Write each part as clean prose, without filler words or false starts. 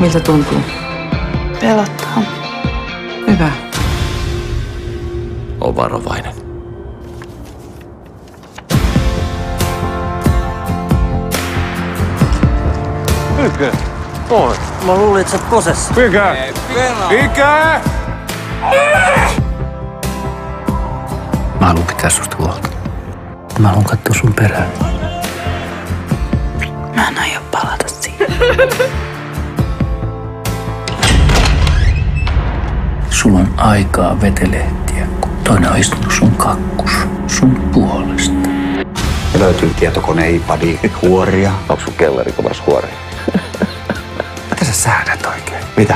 Miltä tuntuu? Pelottaa. Hyvä. On varovainen. Mikä? Moi. Mä luulin, että sä oot posessa. Mikä? Mikä? Mä haluan pitää susta huolta. Mä haluan katsoa sun perään. Mä en aio palata siihen. Sulla on aikaa vetelehtiä, kun toinen on istunut sun kakkus sun puolesta. Ja löytyy tietokone, iPadi, huoria. Onko sun kellari kovas huori? Mitä sä säädät oikein? Mitä?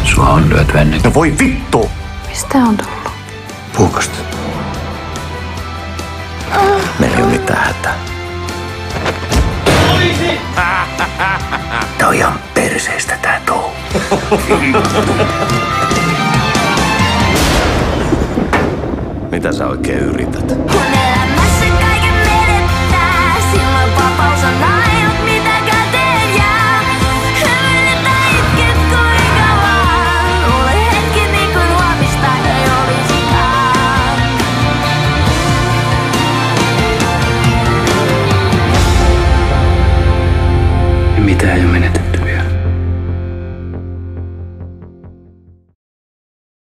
Sua on lyöty ennen. No voi vittu! Mistä on tullut? Puukosta. Meillä ei ole mitään hätää. Tää on ihan perseestä tää touhu. Mitä sä oikein yrität?